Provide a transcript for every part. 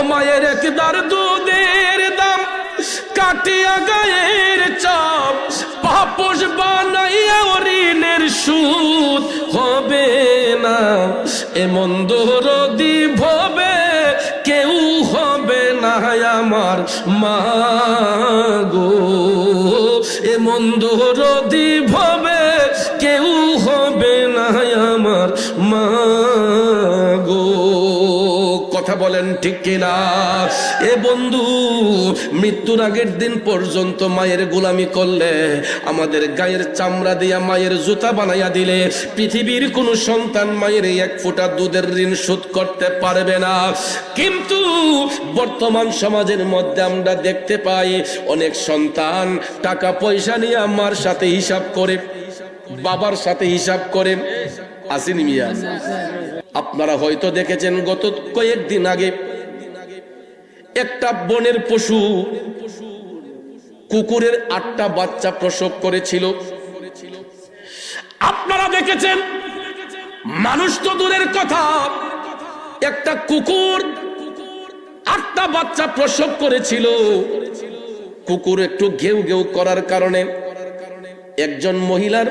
মায়ের একবার দুধের দাম কাটিয়া গায়ের চাপ পাপোশ বানাইয়া ঋণের সুদ হবে না। এমন দরদি ভবে কেউ হবে না আমার মা গো, এমন দরদি ভবে কেউ হবে না আমার মা গো। কথা বলেন ঠিক কিনা? এ বন্ধু, মৃত্যুর আগের দিন পর্যন্ত মায়ের গোলামি করলে, আমাদের গায়ের চামড়া দিয়া মায়ের জুতা বানাইয়া দিলে, পৃথিবীর কোন সন্তান মায়ের এক ফোঁটা দুধের ঋণ শোধ করতে পারবে না। কিন্তু বর্তমান সমাজের মধ্যে আমরা দেখতে পাই অনেক সন্তান টাকা পয়সা নিয়ে মার সাথে হিসাব করে, বাবার সাথে হিসাব করে। আসেনি মিয়া? আপনারা হয়তো দেখেছেন গত কয়েকদিন আগে একটা বনের পশু কুকুরের 8টা বাচ্চা প্রসব করেছিল। আপনারা দেখেছেন, মানুষ তো দূরের কথা, একটা কুকুর 8টা বাচ্চা প্রসব করেছিল। কুকুর একটু ঘেউ ঘেউ করার কারণে একজন মহিলার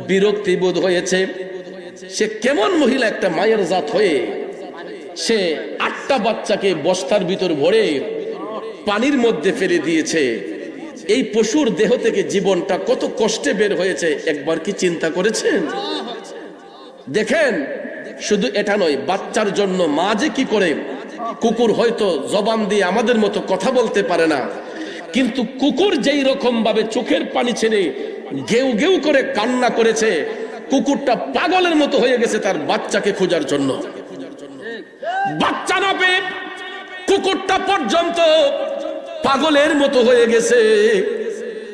বিরক্তি বোধ হয়েছে। সে কেমন মহিলা, একটা মায়ের জাত হয়ে সে 8টা বাচ্চাকে বস্তার ভিতর ভরে পানির মধ্যে ফেলে দিয়েছে। এই পশুর দেহ থেকে জীবনটা কত কষ্টে বের হয়েছে, একবার কি চিন্তা করেছেন? দেখেন, শুধু এটা নয়, বাচ্চার জন্য মা যে কি করে। কুকুর হয়তো জবান দিয়ে আমাদের মতো কথা বলতে পারে না, কিন্তু কুকুর যেই রকম ভাবে চোখের পানি ছেড়ে ঘেউ ঘেউ করে কান্না করেছে, কুকুরটা পাগলের মতো হয়ে গেছে তার বাচ্চাকে খোঁজার জন্য। বাচ্চা না পেয়ে কুকুরটা পর্যন্ত পাগলের মতো হয়ে গেছে।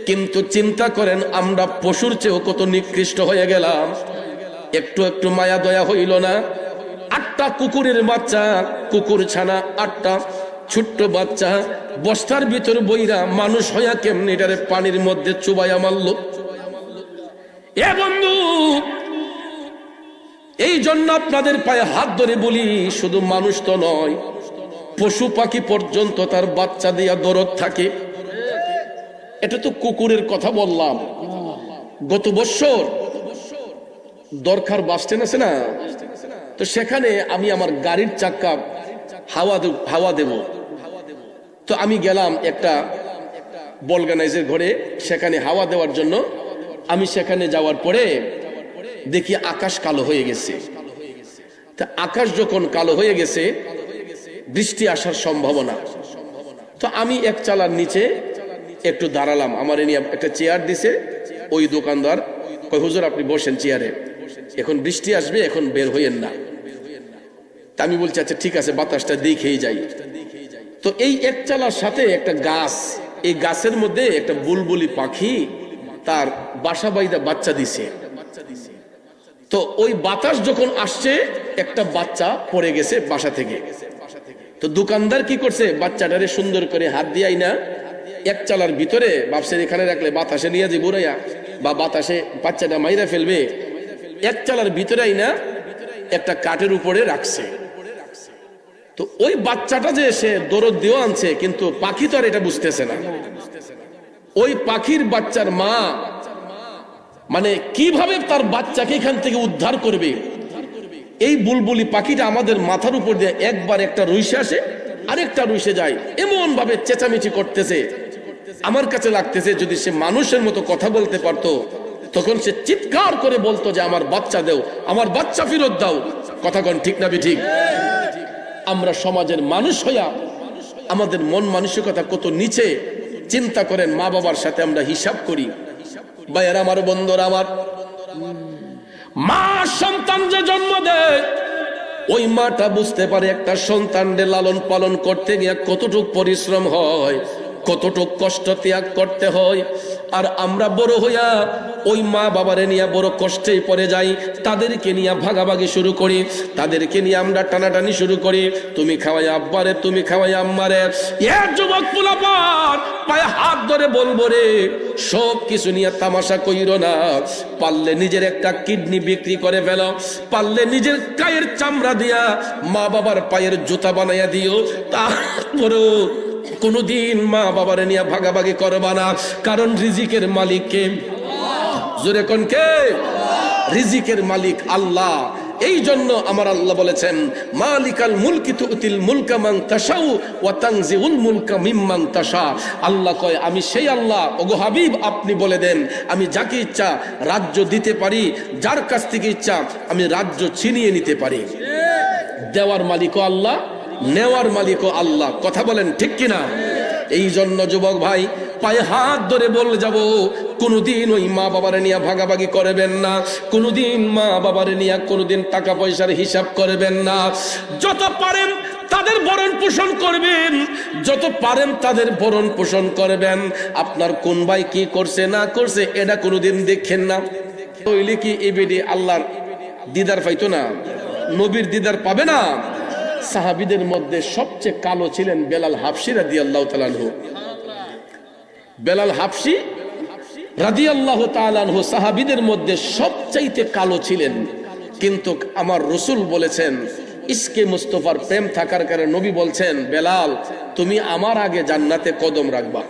কিন্তু চিন্তা করেন, আমরা পশুর চেয়েও কত নিকৃষ্ট হয়ে গেলাম। একটু একটু মায়া দয়া হইল না? 8টা কুকুরের বাচ্চা, কুকুর ছানা 8টা ছোট্ট বাচ্চা বস্তার ভিতর বইরা মানুষ হইয়া কেমনি এটারে পানির মধ্যে চুবাইয়া মারল। এ বন্ধু, এই জন্য আপনাদের পায়ে হাত ধরে বলি, শুধু মানুষ তো নয়, পশু পাখি পর্যন্ত তার বাচ্চা দিয়া দরদ থাকে। এটা তো কুকুরের কথা বললাম। গত বছর দরকার বাস স্ট্যান্ড আছে না, তো সেখানে আমি আমার গাড়ির চাকা হাওয়া দেব, তো আমি গেলাম একটা বলগানাইজের ঘরে, সেখানে হাওয়া দেওয়ার জন্য। আমি সেখানে যাওয়ার পরে দেখি আকাশ কালো হয়ে গেছে। তা আকাশ যখন কালো হয়ে গেছে, বৃষ্টি আসার সম্ভাবনা। তো আমি এক চালার নিচে একটু দাঁড়ালাম, আমার নিয়ে একটা চেয়ার দিছে। ওই দোকানদার কই, হুজুর আপনি বসেন চেয়ারে, এখন বৃষ্টি আসবে, এখন বের হইয়েন না। তা আমি বলছি আচ্ছা ঠিক আছে, বাতাসটা দেখেই যাই। তো এই এক চালার সাথে একটা গাছ, এই গাছের মধ্যে একটা বুলবুলি পাখি তার বাসা বাইদা বাচ্চা দিছে। তো ওই বাতাস যখন আসছে, একটা বাচ্চা পড়ে গেছে বাসা থেকে। তো দোকানদার কি করছে, বাচ্চাটারে সুন্দর করে হাত দিয়াই না এক চালার ভিতরে ভাবছে এখানে রাখলে বাতাসে নিয়ে যাবো বুড়াইয়া, বা বাতাসে বাচ্চাটা মাইরা ফেলবে, এক চালার ভিতরে আইনা একটা কাঠের উপরে রাখছে। তো ওই বাচ্চাটা যে সে দরদ দিয়েও আনছে, কিন্তু পাখি তো আর এটা বুঝতেছে না। ওই পাখির বাচ্চার মা মানে কিভাবে তার বাচ্চাকে এখান থেকে উদ্ধার করবে, এই বুলবুলি পাখিটা আমাদের মাথার উপর দিয়ে একবার একটা রুইসে আসে, আরেকটা রুইসে যায়, এমন ভাবে চেঁচামেচি করতেছে। আমার কাছে লাগতেছে যদি সে মানুষের মতো কথা বলতে পারতো, তখন সে চিৎকার করে বলতো যে আমার বাচ্চা দেও, আমার বাচ্চা ফেরত দাও। কথা কোন ঠিক না ঠিক? আমরা সমাজের মানুষ হইয়া আমাদের মন মানসিকতা কত নিচে। চিন্তা করেন, মা বাবার সাথে আমরা হিসাব করি। ভাইয়ের আমার, বন্ধুরা আমার, মা সন্তান যে জন্ম দেয়, ওই মাটা বুঝতে পারে একটা সন্তানকে লালন পালন করতে গিয়ে কতটুকু পরিশ্রম হয়। কতটুক কষ্ট ত্যাগ করতে হয়। আর আমরা বড় হইয়া ওই মা বাবারে নিয়ে বড় কষ্টেই পড়ে যাই, তাদেরকে নিয়ে ভাগাভাগি শুরু করি, তাদেরকে নিয়ে আমরা টানাটানি শুরু করি, তুমি খাওয়াই আব্বারে, তুমি খাওয়াই আম্মারে। এর যুবক পোলাপান পায়ে হাত ধরে বলবো রে, সব কিছু নিয়ে তামাশা কইরো না। পারলে নিজের একটা কিডনি বিক্রি করে ফেলো, পারলে নিজের গায়ের চামড়া দিয়া মা বাবার পায়ের জুতা বানাইয়া দিও, তারপরেও কোনদিন মা বাবারে নিয়ে ভাগাভাগি করবা না। কারণ রিজিকের মালিক কে? জোরে কোন কে? রিজিকের মালিক আল্লাহ। এই জন্য আমার আল্লাহ বলেছেন, মালিকাল মুলকি তুতিল মুলকা মান তাশাউ ওয়া তানজিউল মুলকা মিম্মান তাশা। আল্লাহ কয়, আমি সেই আল্লাহ। ওগো হাবিব, আপনি বলে দেন, আমি যাকে ইচ্ছা রাজ্য দিতে পারি, যার কাছ থেকে ইচ্ছা আমি রাজ্য ছিনিয়ে নিতে পারি। দেওয়ার মালিকও আল্লাহ, নেওয়ার মালিকও আল্লাহ। কথা বলেন ঠিক কিনা? এই জন্য যুবক ভাই, পায়ে হাত ধরে বলে যাব, কোনদিন ওই মা বাবারে নিয়ে ভাগাভাগি করবেন না, কোনদিন মা বাবারে নিয়ে কোনদিন টাকা পয়সার হিসাব করবেন না। যত পারেন তাদের ভরণ পোষণ করবেন, যত পারেন তাদের ভরণ পোষণ করবেন। আপনার কোন ভাই কি করছে না করছে এটা কোনদিন দেখেন না। তৈলি কি এবিডি আল্লাহর দিদার পাইতো না? নবীর দিদার পাবে না? সাহাবীদের মধ্যে সবচেয়ে কালো ছিলেন বেলাল হাবশী রাদিয়াল্লাহু তাআলা আনহু। বেলাল হাবশী রাদিয়াল্লাহু তাআলা আনহু সাহাবীদের মধ্যে সবচাইতে কালো ছিলেন। কিন্তু আমার রাসূল বলেছেন, ইশকে মুস্তাফার প্রেম থাকার কারণে নবী বলছেন, বেলাল তুমি আমার আগে জান্নাতে কদম রাখবা।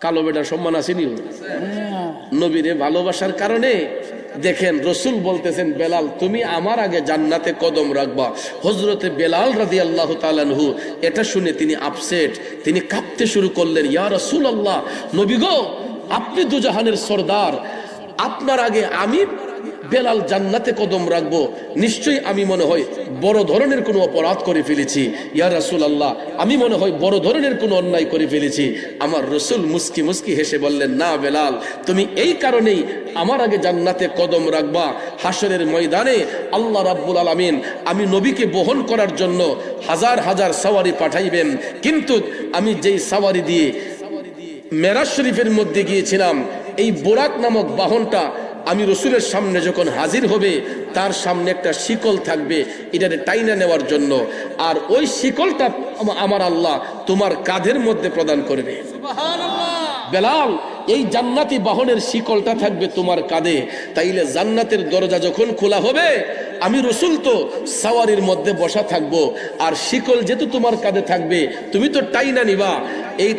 কালো বেটার সম্মান আসেনি? নবীরে ভালোবাসার কারণে দেখেন রাসূল বলতেছেন, বেলাল তুমি আমার আগে জান্নাতে কদম রাখবা। হযরতে বেলাল রাদিয়াল্লাহু তাআলা আনহু এটা শুনে তিনি আপসেট, তিনি কাঁপতে শুরু করলেন, ইয়া রাসূলুল্লাহ, নবী গো, আপনি দুজাহানের সরদার, আপনার আগে আমি বেলাল জান্নাতে কদম রাখবো, নিশ্চয়ই আমি মনে হয় বড় ধরনের কোনো অপরাধ করে ফেলেছি। ইয়া রাসূলুল্লাহ, আমি মনে হয় বড় ধরনের কোনো অন্যায় করে ফেলেছি। আমার রাসূল মুস্কি মুস্কি হেসে বললেন, না বেলাল, তুমি এই কারণেই আমার আগে জান্নাতে কদম রাখবা। হাসরের ময়দানে আল্লাহ রাব্বুল আলামিন আমি নবীকে বহন করার জন্য হাজার হাজার সাওয়ারি পাঠাইবেন, কিন্তু আমি যেই সাওয়ারি দিয়ে মেরাজ শরীফের মধ্যে গিয়েছিলাম, এই বোরাক নামক বাহনটা আমি রসুলের সামনে যখন হাজির হবে, তার সামনে একটা শিকল থাকবে, এটাকে টাইনা নেওয়ার জন্য। আর ওই শিকলটা আমার আল্লাহ তোমার কাঁধের মধ্যে প্রদান করবে। বেলাল, এই জান্নাতি বাহনের শিকলটা থাকবে তোমার কাঁধে। তাইলে জান্নাতের দরজা যখন খোলা হবে, আমি রসুল তো সাওয়ারির মধ্যে বসা থাকবো, আর শিকল যেহেতু তোমার কাঁধে থাকবে, তুমি তো টাইনা নিবা। এই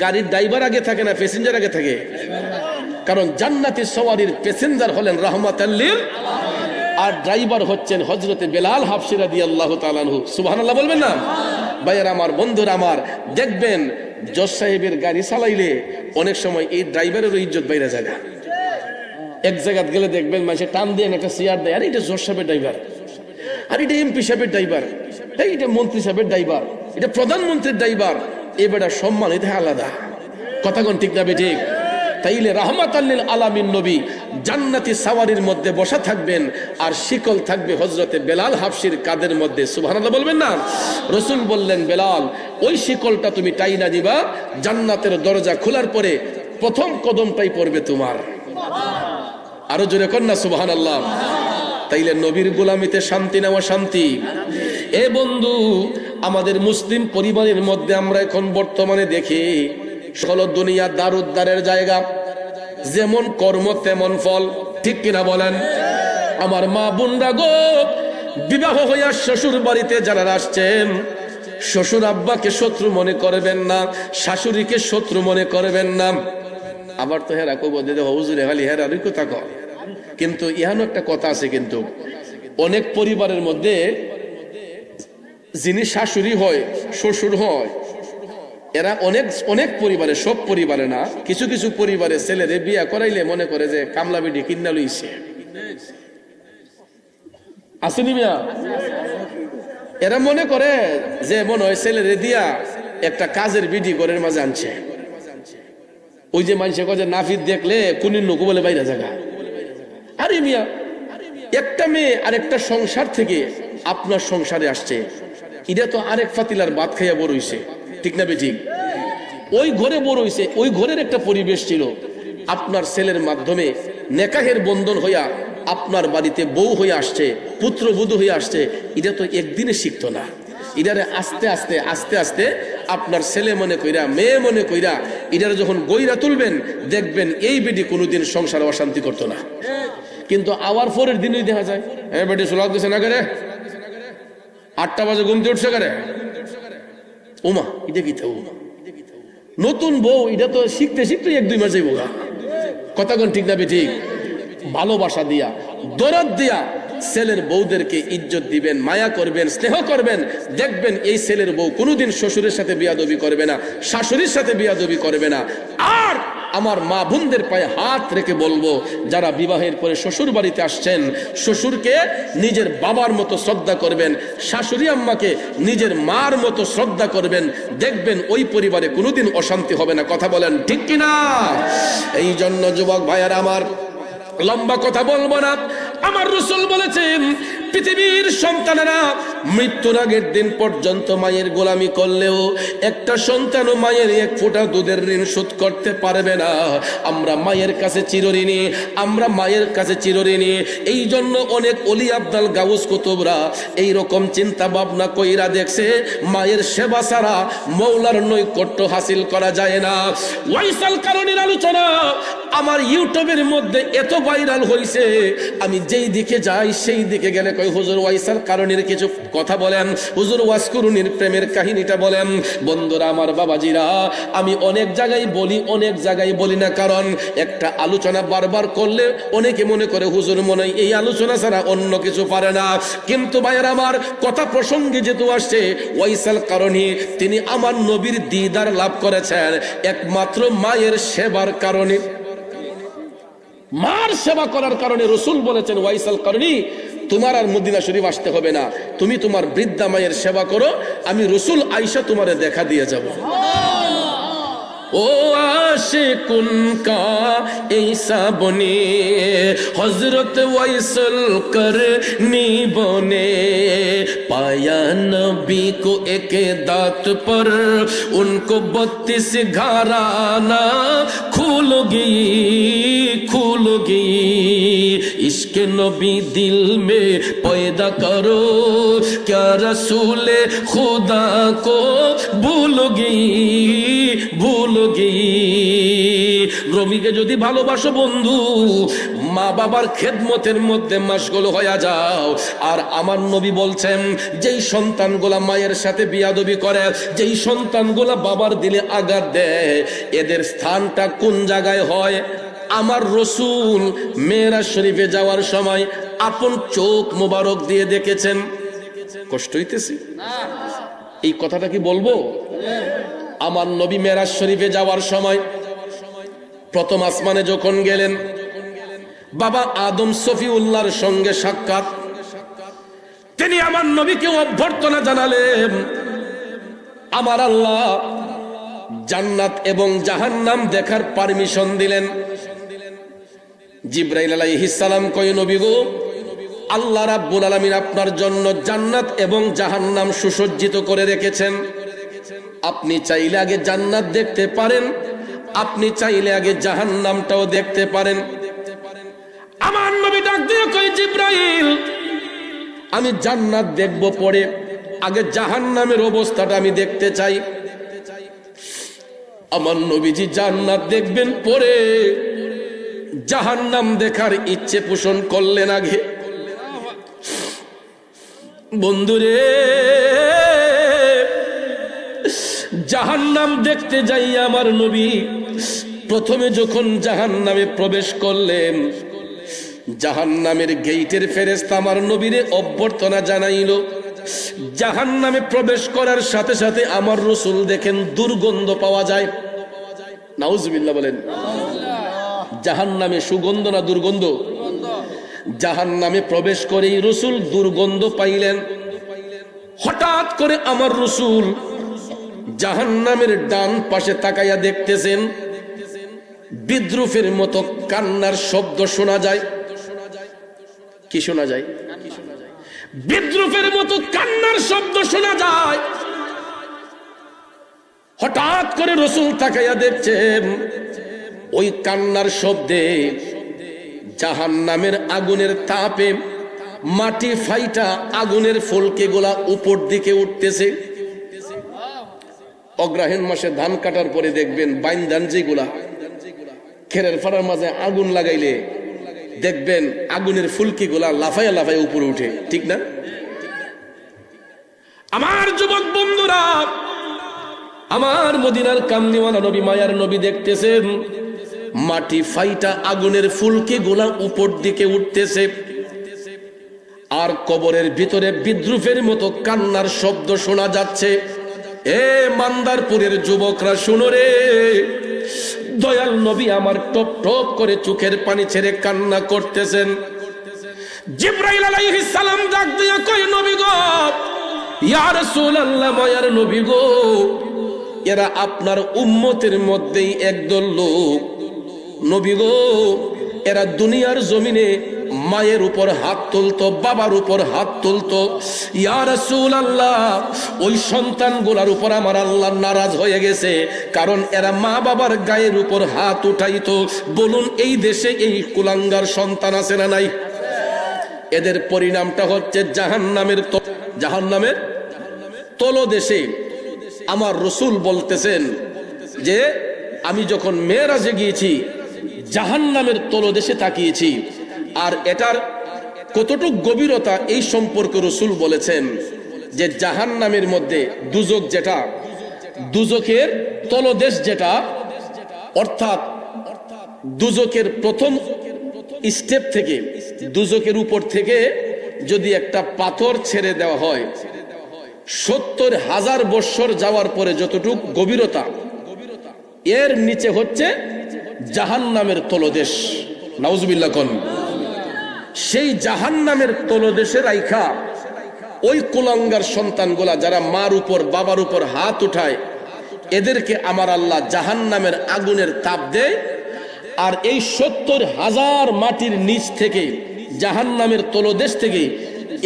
গাড়ির ড্রাইভার আগে থাকে না প্যাসেঞ্জার আগে থাকে? কারণ জান্নাতি সওয়ারির প্যাসেঞ্জার হলেন রাহমাতাল লিল আলামিন, আর ড্রাইভার হচ্ছেন হযরতে বেলাল হাবশী রাদিয়াল্লাহু তাআলা আনহু। সুবহানাল্লাহ বলবেন না? ভাইয়ের আমার, বন্ধুরা আমার, দেখবেন জজ সাহেবের গাড়ি চালাইলে অনেক সময় এই ড্রাইভারেরও ইজ্জত বাইরে যায়। এক জায়গায় গেলে দেখবেন মানুষে টান দিয়ে একটা চেয়ার দেয়, আর এটা জজ সাহেবের ড্রাইভার, আর এটা এমপি সাহেবের ড্রাইভার, এটা মন্ত্রী সাহেবের ড্রাইভার, এটা প্রধানমন্ত্রীর ড্রাইভার। এবারে সম্মান এটা আলাদা। কথা কোন ঠিক না ঠিক? তাইলে রাহমাতাল লিল আলামিন নবী জান্নাতি সাওয়ারির মধ্যে বসা থাকবেন, আর শিকল থাকবে হযরতে বেলাল হাবশীর কাঁধের মধ্যে। সুবহানাল্লাহ বলবেন না? রাসূল বললেন, বেলাল ওই শিকলটা তুমি টাইনা দিবা, জান্নাতের দরজা খোলার পরে প্রথম কদমটাই পড়বে তোমার। আরো জোরে কর না সুবহানাল্লাহ। তাইলে নবীর গোলামিতে শান্তি নেওয়া শান্তি। এ বন্ধু, আমাদের মুসলিম পরিবারের মধ্যে আমরা এখন বর্তমানে দেখি, সকল দুনিয়া দার উদ্ধারের জায়গা, যেমন কর্ম তেমন ফল। ঠিক কিনা বলেন? আমার মা বোনরা গো, বিবাহ হইয়া শ্বশুর বাড়িতে যারা আসছেন, শ্বশুর আব্বাকে শত্রু মনে করবেন না, শাশুড়িকে শত্রু মনে করবেন না। আবার তো হেরা কইব যে হুজুরে খালি হেরা রিকো থাকো, কিন্তু ইহানো একটা কথা আছে, কিন্তু অনেক পরিবারের মধ্যে যিনি শাশুড়ি হয়, শ্বশুর হয়, এরা অনেক অনেক পরিবারে, সব পরিবারে না, কিছু কিছু পরিবারে ছেলেরে বিয়া করাইলে মনে করে যে কামলা বিডি কিনা লইছে। আসেনি মিয়া? এরা মনে করে যে মনে হয় ছেলেরে দিয়া একটা কাজের বিডি ঘরের মাঝে আনছে। ওই যে মানুষে কয় যে নাফিদ দেখলে কুনির নকু বলে বাইরে জায়গা। আরে মিয়া, একটা মেয়ে আর একটা সংসার থেকে আপনার সংসারে আসছে, এটা তো আরেক ফাতিলার ভাত খাইয়া বড় হইছে, ঠিক না বেঠিক? ওই ঘরে বড় হইছে, ওই ঘরের একটা পরিবেশ ছিল। আপনার ছেলের মাধ্যমে নেকাহের বন্ধন হইয়া আপনার বাড়িতে বউ হয়ে আসছে, পুত্রবধূ হয়ে আসছে। এটা তো একদিনে শিখতো না, এটারে আস্তে আস্তে আস্তে আস্তে আপনার ছেলে মনে কইরা, মেয়ে মনে কইরা এটারে যখন গইরা তুলবেন, দেখবেন এই বেটি কোনোদিন সংসারে অশান্তি করতো না। কিন্তু আবার পরের দিনই দেখা যায়, হ্যাঁ বেটি সোলাদ দিছে না করে, 8টা বাজে ঘুমতে উঠছে করে, ওমা এটা কি থাকবো। নতুন বউ এটা তো শিখতে শিখতে 1-2 মাস যাইব গা। কথা কোন ঠিক না বেঠিক? ভালোবাসা দিয়া, দরদ দিয়া ছেলের বউদেরকে ইজ্জত দিবেন, মায়া করবেন, স্নেহ করবেন। দেখবেন এই ছেলের বউ কোনোদিন শ্বশুরের সাথে বিয়াদবি করবে না, শাশুড়ির সাথে বিয়াদবি করবে না। আর আমার মা বোনদের পায়ে হাত রেখে বলবো, যারা বিবাহের পরে শ্বশুর বাড়িতে আসছেন, শ্বশুরকে নিজের বাবার মতো শ্রদ্ধা করবেন, শাশুড়ি আম্মাকে নিজের মার মতো শ্রদ্ধা করবেন। দেখবেন ওই পরিবারে কোনোদিন অশান্তি হবে না। কথা বলেন ঠিক কিনা? এই জন্য যুবক ভাইয়ারা আমার, লম্বা কথা বলবো না, আমার রাসূল বলেছেন পৃথিবীর সন্তানেরা মৃত্যুর আগের দিন পর্যন্ত মায়ের গোলামি করলেও একটা সন্তানও মায়ের 1 ফোঁটা দুধের ঋণ শোধ করতে পারবে না। আমরা মায়ের কাছে চিরঋণী, আমরা মায়ের কাছে চিরঋণী। এই জন্য অনেক ওলি আব্দাল গাউস কুতুবরা এইরকম চিন্তা ভাবনা কইরা দেখছে, মায়ের সেবা ছাড়া মৌলার নৈকট্য হাসিল করা যায় না। ওয়াইসাল কারণীর আলোচনা আমার ইউটিউবের মধ্যে এত ভাইরাল হইছে, আমি যেই দিকে যাই সেই দিকে গেলে কই হুজুর ওয়াইসাল কারণীর কিছু কথা বলেন, হুজুর ওয়াসকুরুনির প্রেমের কাহিনীটা বলেন। বন্ধুরা আমার, বাবাজিরা, আমি অনেক জায়গায় বলি, অনেক জায়গায় বলি না, কারণ একটা আলোচনা বারবার করলে অনেকে মনে করে হুজুর মনে হয় এই আলোচনা ছাড়া অন্য কিছু পারে না। কিন্তু ভাইয়ের আমার, কথা প্রসঙ্গে যেহেতু আসছে, ওয়াইসাল কারণী তিনি আমার নবীর দিদার লাভ করেছেন একমাত্র মায়ের সেবার কারণে। মার সেবা করার কারণে রাসূল বলেছেন, ওয়াইসাল কারণী তোমার আর মদিনা শরীফ আসতে হবে না, তুমি তোমার বৃদ্ধা মায়ের সেবা করো, আমি রাসূল আয়েশা তোমারে দেখা দিয়ে যাব। ও আশিকুন কা ঈসা বনে হযরত ওয়াইসাল करनी बने, पाया नबी को एक दात पर उनको 32 घराना खुल गई। इश्क नबी दिल में पैदा करो, क्या रसूल खुदा को भूल गई। রবিকে যদি ভালোবাসো বন্ধু, মা বাবার খেদমতের মধ্যে মাশগুল হয়ে যাও। আর আমার নবী বলছেন, যেই সন্তানগুলা মায়ের সাথে বিয়াদবি করে, যেই সন্তানগুলা বাবার দিলে আঘাত দেয়, এদের স্থানটা কোন জায়গায় হয়? আমার রাসূল মেরাজ শরীফে যাওয়ার সময় আপন চোখ মোবারক দিয়ে দেখেছেন। কষ্ট হইতেছে এই কথাটা কি বলবো? আমার নবী মেরাজ শরীফে যাওয়ার সময় প্রথম আসমানে যখন গেলেন, বাবা আদম সফিউল্লাহর সঙ্গে সাক্ষাৎ। তিনি আমার নবীকে অভ্যর্থনা জানালেন। আমার আল্লাহ জান্নাত এবং জাহান্নাম দেখার পারমিশন দিলেন। জিবরাইল আলাইহিস সালাম কয়, নবী গো, আল্লাহ রাব্বুল আলামিন আপনার জন্য জান্নাত এবং জাহান্নাম সুসজ্জিত করে রেখেছেন। আপনি চাইলে আগে জান্নাত দেখতে পারেন, আপনি চাইলে আগে জাহান্নামটাও দেখতে পারেন। আমার নবী ডাক দিয়ে কয়, জিবরাইল, আমি জান্নাত দেখব পরে, আগে জাহান্নামের অবস্থাটা আমি দেখতে চাই। আমার নবীজি জান্নাত দেখবেন পরে, জাহান্নাম দেখার ইচ্ছে পোষণ করলেন আগে। বন্ধুরে, জাহান্নাম দেখতে যাই আমার নবী প্রথমে যখন জাহান্নামে প্রবেশ করলেন, জাহান্নামের গেইটের ফেরেশতা আমার নবীরে অভ্যর্থনা জানাইল। জাহান্নামে প্রবেশ করার সাথে সাথে আমার রাসূল দেখেন দুর্গন্ধ পাওয়া যায়। নাউজুবিল্লাহ বলেন। জাহান্নামে সুগন্ধ না দুর্গন্ধ? জাহান্নামে প্রবেশ করেই রাসূল দুর্গন্ধ পাইলেন। হঠাৎ করে আমার রাসূল জাহান্নামের ডান পাশে তাকাইয়া দেখতেছেন, বিদ্রুপের মতো কান্নার শব্দ শোনা যায়। কি শোনা যায়? বিদ্রুপের মতো কান্নার শব্দ শোনা যায়। হঠাৎ করে রাসূল তাকাইয়া দেখছেন ওই কান্নার শব্দে জাহান্নামের আগুনের তাপে মাটি ফাইটা আগুনের ফুলকে গোলা উপর দিকে উঠতেছে। অগ্রহায়ণ মাসে ধান কাটার পরে দেখবেন বাইন ধান যেগুলা খেরের ফাড়ার মাঝে আগুন লাগাইলে দেখবেন আগুনের ফুলকি গুলা লাফাইয়া লাফাইয়া উপরে উঠে, ঠিক না? আমার যুবক বন্ধুরা, আমার মদিনার কামলিওয়ালা নবী মায়ার নবী দেখতেছেন মাটি ফাইটা আগুনের ফুলকি গোলা উপর দিকে উঠতেছে, আর কবরের ভিতরে বিদ্রুপের মতো কান্নার শব্দ শোনা যাচ্ছে। এ মান্দারপুরের যুবকরা শুনো রে, দয়াল নবী আমার টপ টপ করে চোখের পানি ছেড়ে কান্না করতেছেন। জিবরাইল আলাইহিস সালাম ডাক দিয়া কয়, নবী গো, ইয়া রাসূলুল্লাহ, মায়ার নবী গো, এরা আপনার উম্মতের মধ্যেই একদল লোক। নবী গো, এরা দুনিয়ার জমিনে মায়ের উপর হাত তুলতো, বাবার উপর হাত তুলতো। ইয়া রাসূলুল্লাহ, ওই সন্তানগুলোর উপর আমার আল্লাহ নারাজ হয়ে গেছে, কারণ এরা মা বাবার গায়ের উপর হাত উঠাইতো। বলুন, এই দেশে এই কুলাঙ্গার সন্তান আছে না নাই? এদের পরিণামটা হচ্ছে জাহান্নামের তলদেশে। আমার রাসূল বলতেছেন যে আমি যখন মেরাজে গিয়েছি জাহান্নামের তলদেশে তাকিয়েছি, আর এটার কতটুকু গভীরতা এই সম্পর্কে রাসূল বলেছেন যে জাহান্নামের মধ্যে দুজক, যেটা দুজকের তলদেশ, যেটা অর্থাৎ দুজকের প্রথম স্টেপ থেকে, দুজকের উপর থেকে যদি একটা পাথর ছেড়ে দেওয়া হয় ৭০,০০০ বৎসর যাওয়ার পরে যতটুক গভীরতা, এর নিচে হচ্ছে জাহান্নামের তলদেশ। নাউজুবিল্লাহ কোন। সেই জাহান্নামের তলদেশে রাইখা ওই কুলাঙ্গার সন্তানগুলা যারা মার উপর বাবার উপর হাত উঠায়, এদেরকে আমার আল্লাহ জাহান্নামের আগুনের তাপ দেয়, আর এই ৭০,০০০ মাটির নিচ থেকে, জাহান্নামের তলদেশ থেকে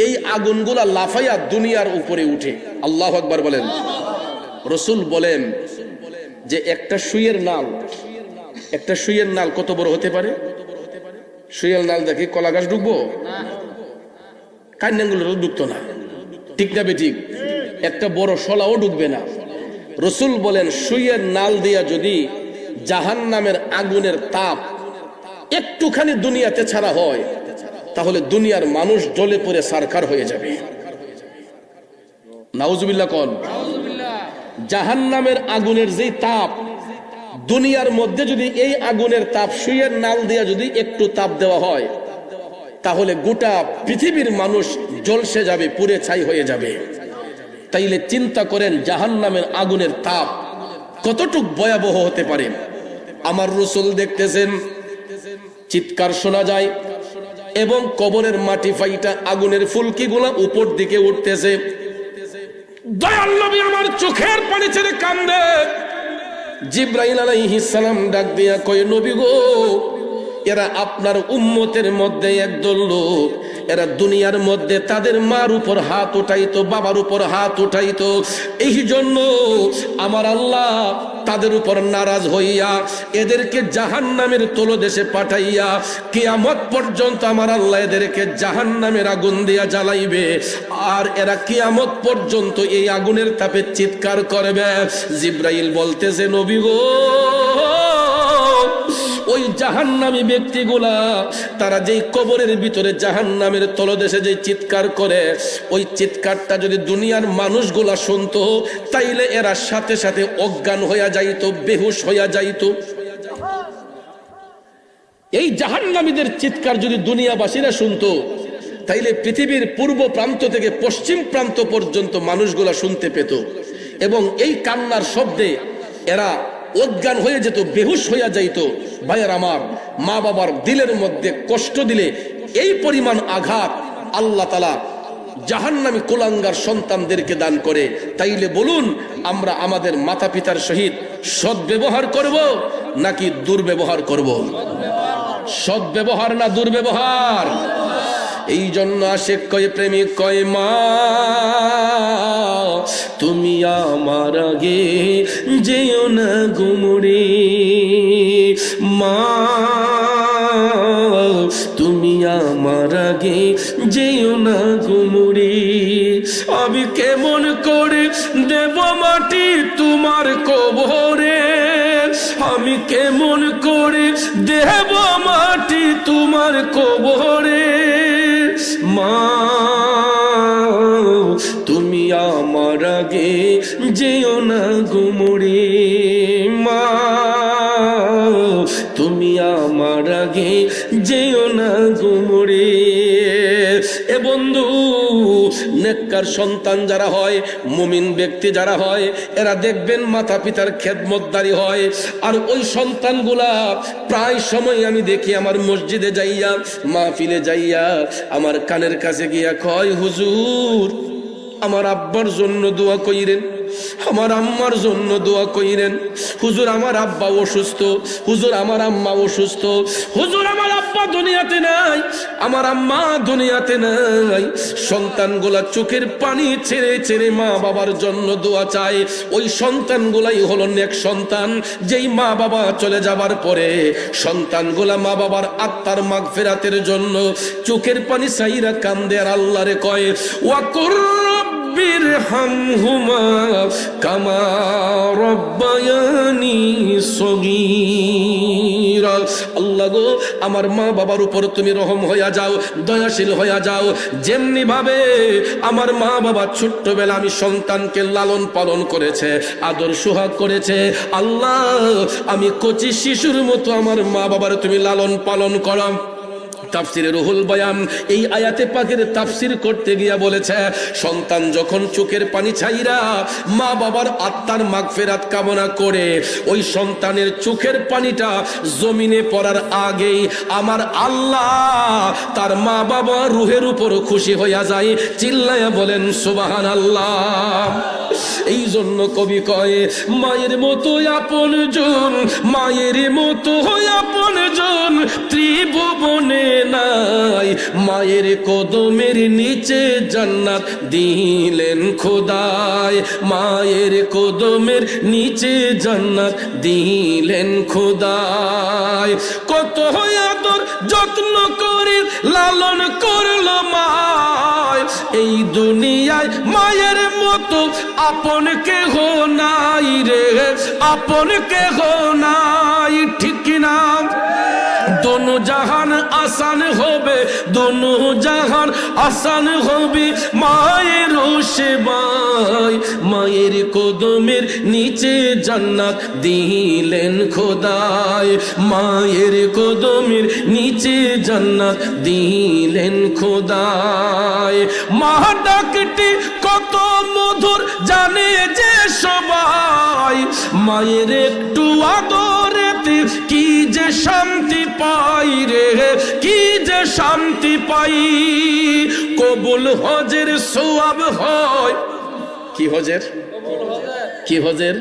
এই আগুনগুলা লাফাইয়া দুনিয়ার উপরে উঠে। আল্লাহু আকবার বলেন। রাসূল বলেন যে একটা সুইয়ের নাল কত বড় হতে পারে? সুইয়ের নাল দেখে কলা গাছ ঢুকবো? কান্নাগুলো ঢুকতো না, ঠিক না বেঠিক? একটা বড় শলাও ঢুকবে না। রাসূল বলেন সুইয়ের নাল দিয়া যদি জাহান্নামের আগুনের তাপ একটুখানি দুনিয়াতে ছাড়া হয়, তাহলে দুনিয়ার মানুষ জ্বলে পড়ে সারখার হয়ে যাবে। নাউজুবিল্লাহ কোন। জাহান্নামের আগুনের যে তাপ দুনিয়ার মধ্যে, যদি এই আগুনের তাপ সুইয়ের নাল দিয়া যদি একটু তাপ দেওয়া হয়, তাহলে গোটা পৃথিবীর মানুষ জ্বলসে যাবে, পুড়ে ছাই হয়ে যাবে। তাইলে চিন্তা করেন জাহান্নামের আগুনের তাপ কতটুক ভয়াবহ হতে পারে। আমার রাসূল দেখতেছেন চিৎকার শোনা যায় এবং কবরের মাটি ফাইটা আগুনের ফুলকিগুলা উপর দিকে উঠতেছে। দয়াল নবী আমার চোখের পানি ছেড়ে কান্দে। জিবরাইল আলাইহিস সালাম ডাক দিয়া কয়, নবী গো, এরা আপনার উম্মতের মধ্যে একদল লোক, এরা দুনিয়ার মধ্যে তাদের মার উপর হাত উঠাইতো, বাবার উপর হাত উঠাইতো। এই জন্য আমার আল্লাহ তাদের উপর নারাজ হইয়া এদেরকে জাহান্নামের তলদেশে পাঠাইয়া কিয়ামত পর্যন্ত আমার আল্লাহ এদেরকে জাহান্নামের আগুন দিয়া জ্বালাইবে, আর এরা কিয়ামত পর্যন্ত এই আগুনের তাপে চিৎকার করবে। জিবরাইল বলতেছে, নবী গো, ওই জাহান্নামী ব্যক্তিগুলা তারা যেই কবরের ভিতরে জাহান্নামের তলদেশে যে চিৎকার করে, ওই চিৎকারটা যদি দুনিয়ার মানুষগুলা শুনতো, তাইলে এরা সাথে সাথে অজ্ঞান হইয়া যাইতো, বেহুশ হইয়া যাইতো। এই জাহান্নামীদের চিৎকার যদি দুনিয়াবাসীরা শুনতো, তাইলে পৃথিবীর পূর্ব প্রান্ত থেকে পশ্চিম প্রান্ত পর্যন্ত মানুষগুলা শুনতে পেত, এবং এই কান্নার শব্দে এরা অজ্ঞান হয়ে যেত, বেহুশ হইয়া যাইত। ভাইয়ের আমার, মা বাবার দিলের মধ্যে কষ্ট দিলে এই পরিমাণ আঘাত আল্লাহ তাআলা জাহান্নামী কুলাঙ্গার সন্তানদেরকে দান করে। তাইলে বলুন, আমরা আমাদের মাতা পিতার সহিত সদ্ব্যবহার করব নাকি দুর্ব্যবহার করব? সদ্ব্যবহার না দুর্ব্যবহার? এই জন্য আশেক কয়, প্রেমিক কয়, মা তুমি আমার আগে যেও না গুমরে, মা তুমি আমার আগে যেও না গুমরে। আমি কেমন করে দেব মাটি তোমার কবরে, আমি কেমন করে দেব মাটি তোমার কবরে, মা তুমি আমার আগে যেও না গুমরে, মা তুমি আমার আগে যেও না গুমরে। এ বন্ধু, নেককার সন্তান যারা হয়, মুমিন ব্যক্তি যারা হয়, এরা দেখবেন মাতা পিতার খেদমতদারি হয়। আর ওই সন্তানগুলা প্রায় সময় আমি দেখি আমার মসজিদে যাইয়া, মাহফিলে যাইয়া আমার কানের কাছে গিয়া কয়, হুজুর আমার আব্বার জন্য দোয়া কইরেন, আমার আম্মার জন্য দোয়া কইরেন, হুজুর আমার আব্বা অসুস্থ, হুজুর আমার আম্মা অসুস্থ, হুজুর আমার আব্বা দুনিয়াতে নাই, আমার আম্মা দুনিয়াতে নাই। সন্তানগুলা চোখের পানি ছেড়ে ছেড়ে মা বাবার জন্য দোয়া চায়। ওই সন্তানগুলাই হলো নেক সন্তান, যেই মা বাবা চলে যাবার পরে সন্তানগুলা মা বাবার আত্মার মাগফিরাতের জন্য চোখের পানি চাইরা কান্দে আর আল্লাহরে কয়, ওয়াকুর বিরহামহুমা কামা রব্বায়ানি সগীরা। আল্লাহ গো, আমার মা বাবার উপর তুমি রহম হইয়া যাও, দয়াশীল হইয়া যাও। যেমনি ভাবে আমার মা বাবা ছোট্টবেলা আমি সন্তানকে লালন পালন করেছে, আদর সোহাগ করেছে, আল্লাহ আমি কচি শিশুর মতো আমার মা বাবার তুমি লালন পালন করো। তাফসিরে রুহুল বয়ান এই আয়াতে পাকের তাফসির করতে গিয়া বলেছে, সন্তান যখন চোখের পানি ছাইরা মা বাবার আত্মার মাগফিরাত কামনা করে, ওই সন্তানের চোখের পানিটা জমিনে পড়ার আগেই আমার আল্লাহ তার মা বাবা রুহের উপর খুশি হইয়া যায়। চিল্লায়া বলেন সুবহানাল্লাহ। এই জন্য কবি কয়, মায়ের মতো আপন জন, মায়ের মতো আপন জন ত্রিভুবনে নাই, মায়ের কদমের নিচে জান্নাত দিলেন খোদায়, মায়ের কদমের নিচে জান্নাত দিলেন খোদায়। কত আদর যত্ন করে লালন করলো মায়, এই দুনিয়ায় মায়ের মতো আপন কেহ নাই রে, আপন কেহ নাই, ঠিক না? দোনো জাহান আসান হবে, দোনো জাহান আসান হবে মায়ের সেবায়, মায়ের কদমের নিচে জান্নাত দিলেন খোদায়, মায়ের কদমের নিচে জান্নাত দিলেন খোদায়। মা ডাকটি কত মধুর জানে যে সবাই, মায়ের একটু আদরেতে কি যে শান্তি পাই রে, কি যে শান্তি পাই। কবুল হজের সওয়াব হয়, কি হজের, কি হজের,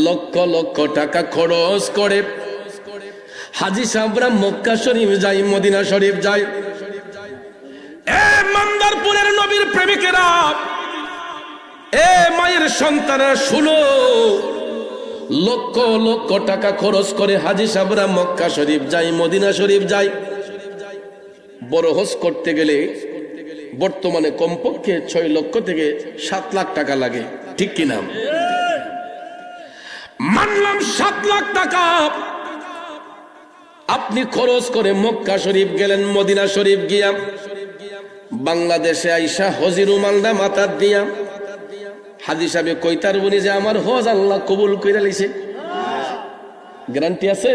লক্ষ লক্ষ টাকা খরচ করে হাজী সাহেবরা মক্কা শরীফ যায়, মদিনা শরীফ যায়। এ মান্দারপুরের নবীর প্রেমিকেরা, এ মায়ের সন্তানেরা শুনো, লক্ষ লক্ষ টাকা খরচ করে হাজী সাহেবরা মক্কা শরীফ যায়, মদিনা শরীফ যায়। বড় হজ করতে গেলে বর্তমানে কমপক্ষে 6 লক্ষ থেকে 7 লাখ টাকা লাগে, ঠিক কিনা? মানলাম 7 লাখ টাকা আপনি খরচ করে মক্কা শরীফ গেলেন, মদিনা শরীফ গিয়া বাংলাদেশে আইসা হজির উমালদা মাথার দিয়া হাজী সাহেব কইতার বনি যে আমার হজ আল্লাহ কবুল কইরা লইছে, গ্যারান্টি আছে?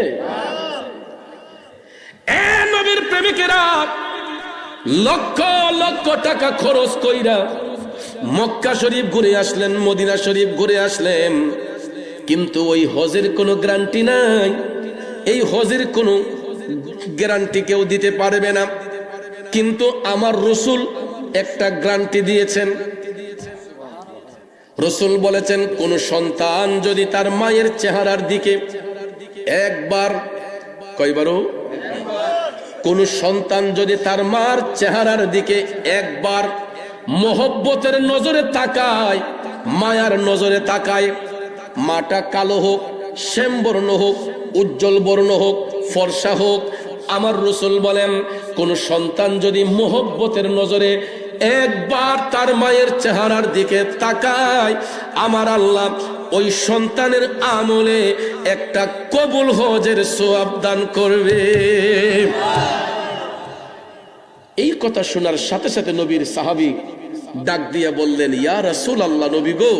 এ নবীর প্রেমিকেরা লক্ষ লক্ষ টাকা খরচ কইরা মক্কা শরীফ ঘুরে আসলেন, মদিনা শরীফ ঘুরে আসলেন, কিন্তু ওই হজের কোনো গ্যারান্টি নাই। এই হজের কোনো গ্যারান্টি কেউ দিতে পারবে না, কিন্তু আমার রসুল একটা গ্যারান্টি দিয়েছেন। রসুল বলেছেন, কোন সন্তান যদি তার মায়ের চেহারার দিকে একবার, কয়বারও কোন সন্তান যদি তার মার চেহারার দিকে একবার মহব্বতের নজরে তাকায়, মায়ার নজরে তাকায়, মাটা কালো হোক, শ্যামবর্ণ হোক, উজ্জ্বল বর্ণ হোক, ফর্সা হোক, আমার রাসূল বলেন কোন সন্তান যদি মহব্বতের নজরে একবার তার মায়ের চেহারার দিকে তাকায়, আমার আল্লাহ ওই সন্তানের আমলে একটা কবুল হজের সওয়াব দান করবে। এই কথা শোনার সাথে সাথে নবীর সাহাবী ডাক দিয়ে বললেন, ইয়া রাসূলুল্লাহ, নবী গো,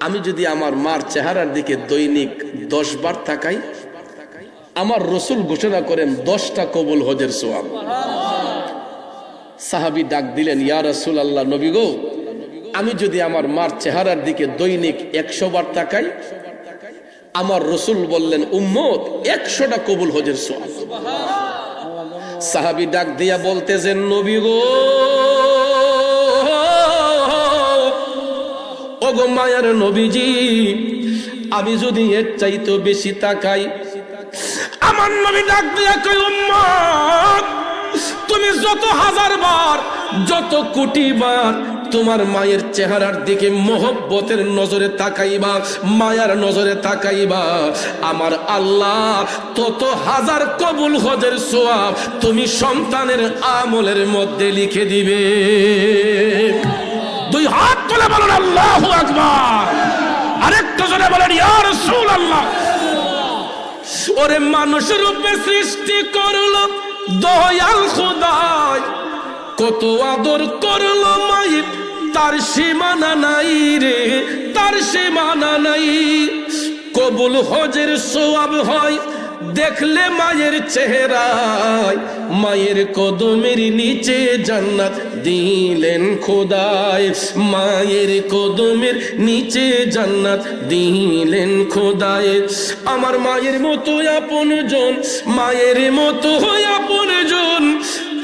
আমি যদি আমার মার চেহারার দিকে দৈনিক 10 বার তাকাই, আমার রাসূল ঘোষণা করেন 10টা কবুল হজের সওয়াব। সাহাবী ডাক দিলেন, ইয়া রাসূলুল্লাহ, নবী গো, আমি যদি আমার মার চেহারার দিকে দৈনিক 100 বার তাকাই, আমার রাসূল বললেন উম্মত 100টা কবুল হজের সওয়াব। সাহাবী ডাক দিয়া বলতেছেন, নবী গো, ওগো মায়ার নবীজি, আমি যদি এর চাইতে বেশি তাকাই, আমার নবী ডাক দিয়া কয়, উম্মত তুমি যত হাজার বার, যত কোটি বার তোমার মায়ের চেহারার দিকে মহব্বতের নজরে তাকাইবা, মায়ার নজরে তাকাইবা, আমার আল্লাহ তত হাজার কবুল হজের সওয়াব তুমি সন্তানের আমলের মধ্যে লিখে দিবে। দুই হাত তুলে বলেন আল্লাহু আকবার, আরেকটু জোরে বলেন ইয়া রাসূলুল্লাহ। ওরে মানুষ রূপে সৃষ্টি করলো দয়াল খোদাই, কত আদর করলো মায়ের, তার সীমানা নাই রে, তার সীমানা নাই। কবুল হজের সওয়াব হয় দেখলে মায়ের চেহারায়, মায়ের কদমের নিচে জান্নাত দিলেন খোদায়, মায়ের কদমের নিচে জান্নাত দিলেন খোদায়। আমার মায়ের মতো আপনজন, মায়ের মতো আপনজন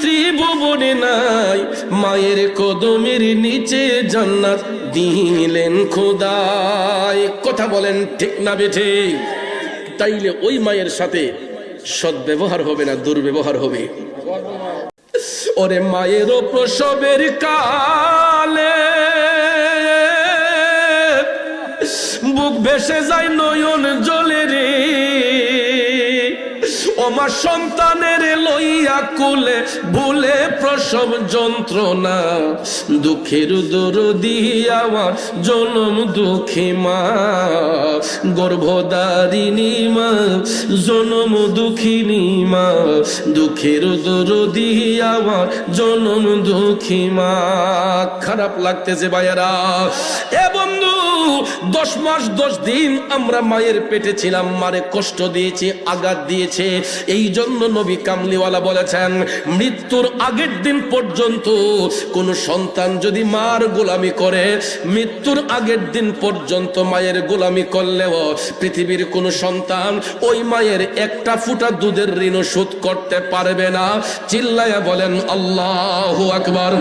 ত্রিভুবনে নাই, মায়ের কদমের নিচে জান্নাত দিলেন খোদায়। কথা বলেন ঠিক না বেঠিক? তাইলে ওই মায়ের সাথে সদ্ব্যবহার হবে না দুর্ব্যবহার হবে? ওরে মায়েরও প্রসবের কালে বুক ভেসে যায় নয়ন জলে রে, ওমা সন্তানের লইয়া কুলে ভুলে প্রসব যন্ত্রণা, দুঃখের দরদি আমার জনম দুঃখী মা, গর্ভধারিণী মা, জনম দুঃখিনী মা, দুঃখের দরদি আমার জনম দুঃখী মা। খারাপ লাগতেছে ভাইয়ারা। এ বন্ধু, 10 মাস 10 দিন আমরা মায়ের পেটে ছিলাম, মারে কষ্ট দিয়েছে, আঘাত দিয়েছে। এই জন্য নবী কামলিওয়ালা বলেছেন, মৃত্যুর আগের দিন পর্যন্ত কোন সন্তান যদি মার গোলামি করে, মৃত্যুর আগের দিন পর্যন্ত মায়ের গোলামি করলেও পৃথিবীর কোন সন্তান ওই মায়ের একটা ফোঁটা দুধের ঋণ শোধ করতে পারবে না। চিল্লায়া বলেন আল্লাহু আকবার।